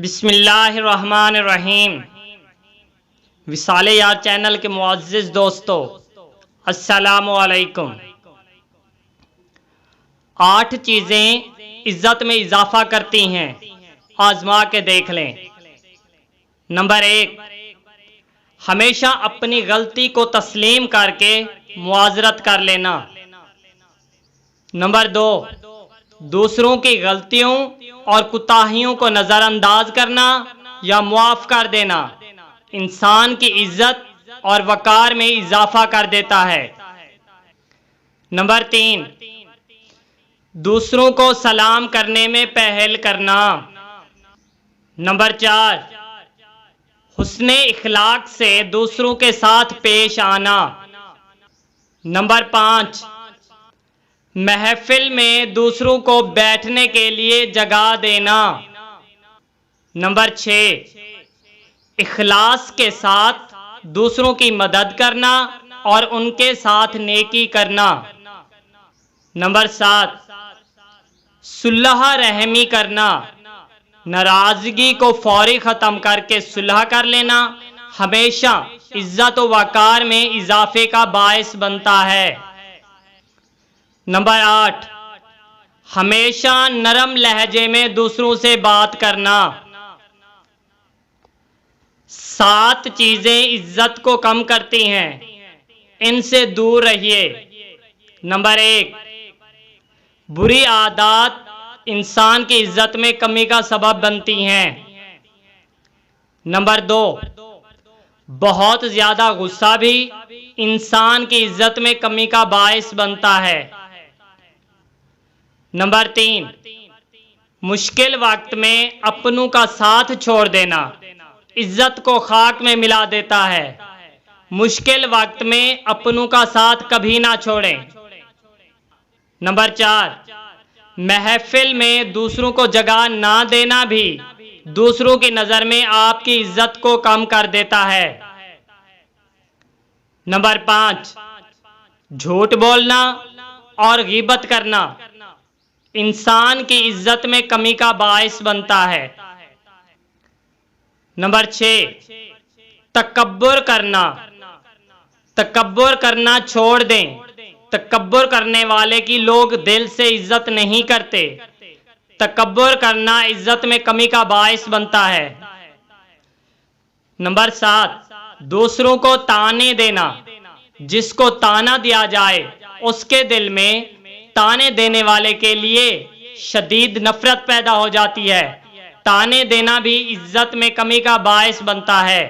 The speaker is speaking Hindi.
बिस्मिल्लाहिर्रहमानिर्रहीम। विसाले यार चैनल के मुअज़्ज़िज़ दोस्तों, अस्सलामु अलैकुम। 8 चीज़ें इज़्ज़त में इजाफ़ा करती हैं, आज़मा के देख लें। नंबर 1, हमेशा अपनी गलती को तस्लीम करके मुआज़रत कर लेना। नंबर 2, दूसरों की गलतियों और कुताहियों को नज़रअंदाज करना या मुआफ़ कर देना इंसान की इज्जत और वक़ार में इजाफ़ा कर देता है। नंबर 3, दूसरों को सलाम करने में पहल करना। नंबर 4, हुस्ने इखलाक से दूसरों के साथ पेश आना। नंबर 5, महफिल में दूसरों को बैठने के लिए जगह देना। नंबर 6, इखलास के साथ दूसरों की मदद करना और उनके साथ नेकी करना। नंबर 7, सुलह रहमी करना, नाराज़गी को फौरी ख़त्म करके सुलह कर लेना हमेशा इज़्ज़त व वक़ार में इजाफ़े का बायस बनता है। नंबर 8, हमेशा नरम लहजे में दूसरों से बात करना। 7 चीज़ें इज़्ज़त को कम करती हैं, इनसे दूर रहिए। नंबर 1, बुरी आदत इंसान की इज़्ज़त में कमी का सबब बनती हैं। नंबर 2, बहुत ज़्यादा गुस्सा भी इंसान की इज़्ज़त में कमी का बायस बनता है। नंबर 3, मुश्किल वक्त में अपनों का साथ छोड़ देना इज्जत को खाक में मिला देता है। मुश्किल वक्त में अपनों का साथ कभी ना छोड़ें। नंबर 4, महफिल में दूसरों को जगह ना देना भी दूसरों की नज़र में आपकी इज्जत को कम कर देता है। नंबर 5, झूठ बोलना और गीबत करना इंसान की इज्जत में कमी का बायस बनता है। नंबर 6, तकब्बुर करना छोड़ दें। तकब्बुर करने वाले की लोग दिल से इज्जत नहीं करते। तकब्बुर करना इज्जत में कमी का बायस बनता है। नंबर 7, दूसरों को ताने देना। जिसको ताना दिया जाए उसके दिल में ताने देने वाले के लिए शदीद नफरत पैदा हो जाती है। ताने देना भी इज्जत में कमी का बायस बनता है।